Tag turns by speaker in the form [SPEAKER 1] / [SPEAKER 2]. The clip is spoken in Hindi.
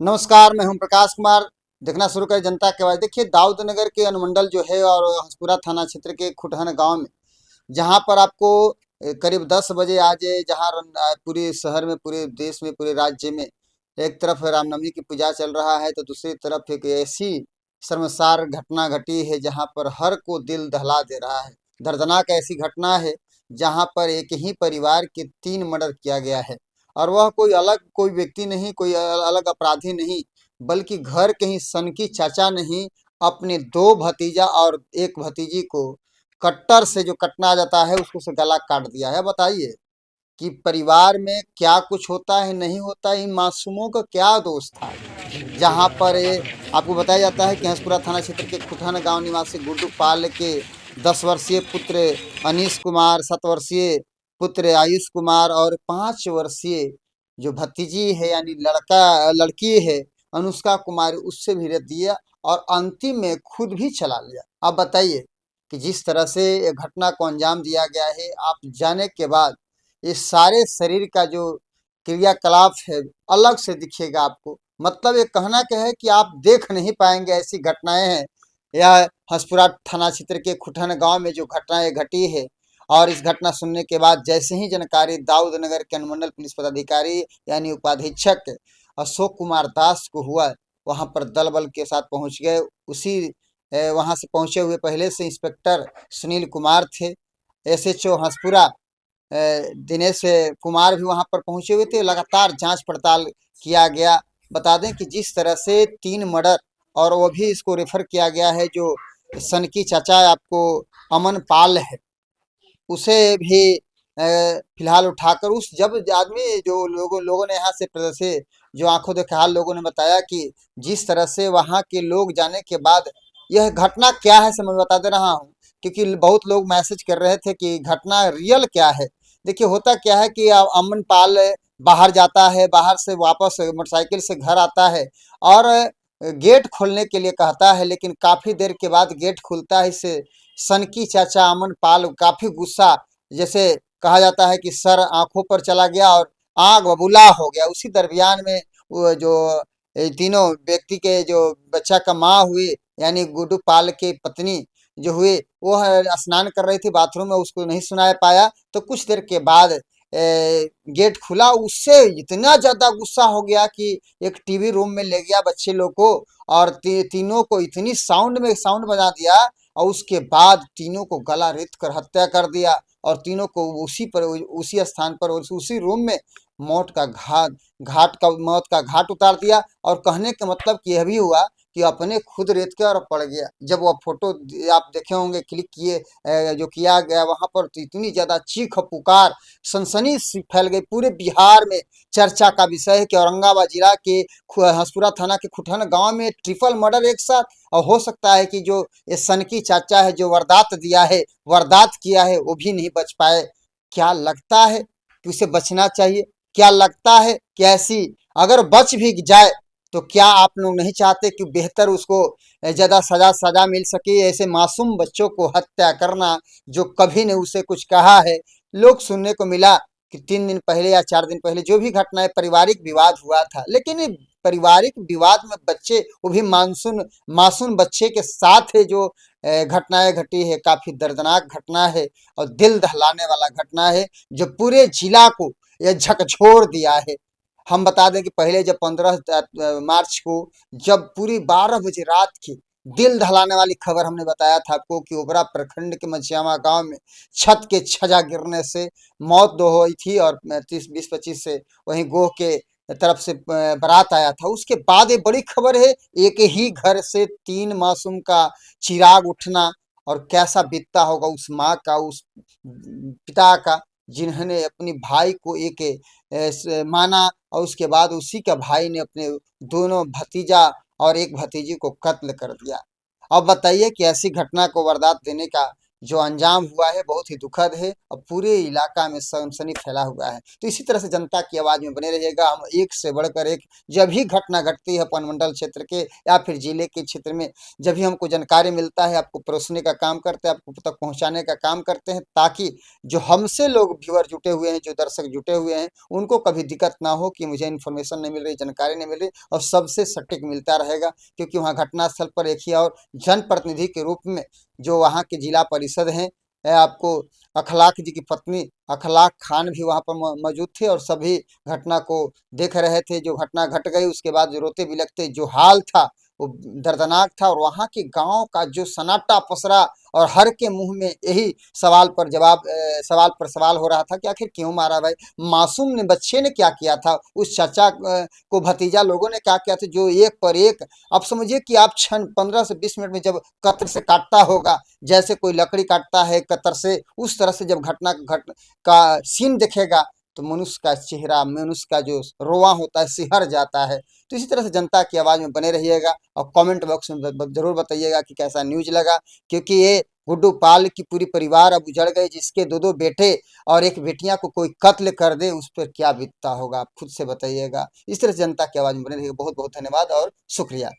[SPEAKER 1] नमस्कार, मैं हूं प्रकाश कुमार। देखना शुरू करें जनता की आवाज। देखिए, दाऊद नगर के अनुमंडल जो है और हंसपुरा थाना क्षेत्र के खुटहन गांव में, जहां पर आपको करीब 10 बजे आज जहां पूरे शहर में, पूरे देश में, पूरे राज्य में एक तरफ रामनवमी की पूजा चल रहा है, तो दूसरी तरफ एक ऐसी शर्मसार घटना घटी है जहां पर हर को दिल दहला दे रहा है। दर्दनाक ऐसी घटना है जहां पर एक ही परिवार के 3 मर्डर किया गया है। और वह कोई अलग कोई व्यक्ति नहीं, कोई अलग अपराधी नहीं, बल्कि घर के ही सनकी चाचा नहीं, अपने 2 भतीजा और एक भतीजी को कट्टर से जो कटना जाता है उसको से गला काट दिया है। बताइए कि परिवार में क्या कुछ होता है, नहीं होता है, इन मासूमों का क्या दोष था। जहां पर आपको बताया जाता है कि हंसपुरा थाना क्षेत्र के खुटहन गांव निवासी गुड्डू पाल के 10 वर्षीय पुत्र अनीश कुमार, 7 वर्षीय पुत्र आयुष कुमार और 5 वर्षीय जो भतीजी है यानी लड़का लड़की है अनुष्का कुमारी, उससे भी रेप दिया और अंतिम में खुद भी चला लिया। अब बताइए कि जिस तरह से ये घटना को अंजाम दिया गया है, आप जाने के बाद इस सारे शरीर का जो क्रियाकलाप है अलग से दिखेगा आपको। मतलब ये कहना क्या है कि आप देख नहीं पाएंगे, ऐसी घटनाएं हैं। यह हंसपुरा थाना क्षेत्र के खुटहन गांव में जो घटनाएं घटी है, और इस घटना सुनने के बाद जैसे ही जानकारी दाऊद नगर के अनुमंडल पुलिस पदाधिकारी यानी उपाधीक्षक अशोक कुमार दास को हुआ, वहां पर दल बल के साथ पहुंच गए। उसी वहां से पहुंचे हुए पहले से इंस्पेक्टर सुनील कुमार थे। एसएचओ हंसपुरा दिनेश कुमार भी वहां पर पहुंचे हुए थे। लगातार जांच पड़ताल किया गया। बता दें कि जिस तरह से 3 मर्डर, और वो भी इसको रेफर किया गया है जो सनकी चाचा आपको अमन पाल है, उसे भी फिलहाल उठाकर उस जब आदमी जो लोगों ने यहाँ से जो आंखों देखा हाल लोगों ने बताया कि जिस तरह से वहाँ के लोग जाने के बाद यह घटना क्या है, से मैं बता दे रहा हूँ, क्योंकि बहुत लोग मैसेज कर रहे थे कि घटना रियल क्या है। देखिए, होता क्या है कि अमन पाल बाहर जाता है, बाहर से वापस मोटरसाइकिल से घर आता है और गेट खोलने के लिए कहता है, लेकिन काफी देर के बाद गेट खुलता है। इससे सनकी चाचा अमन पाल काफी गुस्सा, जैसे कहा जाता है कि सर आंखों पर चला गया और आग बबूला हो गया। उसी दरमियान में वो जो तीनों व्यक्ति के जो बच्चा का माँ हुई यानी गुड्डू पाल की पत्नी जो हुई, वो स्नान कर रही थी बाथरूम में, उसको नहीं सुनाया पाया। तो कुछ देर के बाद गेट खुला, उससे इतना ज्यादा गुस्सा हो गया कि एक टीवी रूम में ले गया बच्चे लोग को और तीनों को इतनी साउंड बजा दिया, और उसके बाद तीनों को गला रेत कर हत्या कर दिया और तीनों को उसी स्थान पर उसी रूम में मौत का मौत का घाट उतार दिया। और कहने का मतलब कि यह भी हुआ कि अपने खुद रेत के और पड़ गया। जब वह फोटो आप देखे होंगे क्लिक किए जो किया गया, वहां पर तो इतनी ज्यादा चीख पुकार, सनसनी सी फैल गई पूरे बिहार में। चर्चा का विषय है कि औरंगाबाद जिला के हंसपुरा थाना के खुटहन गांव में ट्रिपल मर्डर एक साथ। और हो सकता है कि जो ये सनकी चाचा है जो वारदात किया है, वो भी नहीं बच पाए। क्या लगता है कि उसे बचना चाहिए? क्या लगता है कि ऐसी अगर बच भी जाए तो क्या आप लोग नहीं चाहते कि बेहतर उसको ज्यादा सजा मिल सके? ऐसे मासूम बच्चों को हत्या करना, जो कभी ने उसे कुछ कहा है। लोग सुनने को मिला कि 3 दिन पहले या 4 दिन पहले जो भी घटना है, पारिवारिक विवाद हुआ था, लेकिन ये पारिवारिक विवाद में बच्चे, वो भी मासूम बच्चे के साथ है जो घटनाएं घटी है, काफी दर्दनाक घटना है और दिल दहलाने वाला घटना है, जो पूरे जिला को यह झकझोर दिया है। हम बता दें कि पहले जब 15 मार्च को, जब पूरी 12 बजे रात की दिल दहलाने वाली खबर हमने बताया था आपको कि ओबरा प्रखंड के मछियावा गांव में छत के छजा गिरने से मौत 2 हुई थी और 30, 20, 25 से वहीं गोह के तरफ से बारात आया था। उसके बाद ये बड़ी खबर है, एक ही घर से 3 मासूम का चिराग उठना। और कैसा बीतता होगा उस माँ का, उस पिता का, जिन्होंने अपनी भाई को एक माना और उसके बाद उसी का भाई ने अपने दोनों भतीजा और एक भतीजी को कत्ल कर दिया। अब बताइए कि ऐसी घटना को वारदात देने का जो अंजाम हुआ है बहुत ही दुखद है और पूरे इलाका में सनसनी फैला हुआ है। तो इसी तरह से जनता की आवाज में बने रहिएगा। हम एक से बढ़कर एक जब भी घटना घटती है अनुमंडल क्षेत्र के या फिर जिले के क्षेत्र में, जब भी हमको जानकारी मिलता है आपको परोसने का काम करते हैं, आपको तक पहुंचाने का काम करते हैं, ताकि जो हमसे लोग व्यूअर जुटे हुए हैं, जो दर्शक जुटे हुए हैं, उनको कभी दिक्कत ना हो कि मुझे इन्फॉर्मेशन नहीं मिल रही, जानकारी नहीं मिल रही, और सबसे सटीक मिलता रहेगा। क्योंकि वहाँ घटनास्थल पर एक ही और जनप्रतिनिधि के रूप में जो वहाँ के जिला परिषद हैं, आपको अखलाक जी की पत्नी अखलाक खान भी वहाँ पर मौजूद थे और सभी घटना को देख रहे थे। जो घटना घट गई उसके बाद जो रोते बिलखते जो हाल था वो दर्दनाक था, और वहाँ के गांव का जो सन्नाटा पसरा और हर के मुंह में यही सवाल पर जवाब, सवाल पर सवाल हो रहा था कि आखिर क्यों मारा भाई, मासूम ने बच्चे ने क्या किया था, उस चाचा को भतीजा लोगों ने क्या किया था, जो एक पर एक आप समझिए कि आप क्षण 15 से 20 मिनट में जब कत्र से काटता होगा, जैसे कोई लकड़ी काटता है कतर से, उस तरह से जब घटना घट का सीन दिखेगा तो मनुष्य का चेहरा, मनुष्य का जो रोआ होता है सिहर जाता है। तो इसी तरह से जनता की आवाज में बने रहिएगा और कमेंट बॉक्स में जरूर बताइएगा कि कैसा न्यूज लगा। क्योंकि ये गुड्डू पाल की पूरी परिवार अब उजड़ गए, जिसके दो दो बेटे और एक बेटियां को कोई कत्ल कर दे, उस पर क्या बीतता होगा आप खुद से बताइएगा। इस तरह से जनता की आवाज में बने रहिएगा। बहुत बहुत धन्यवाद और शुक्रिया।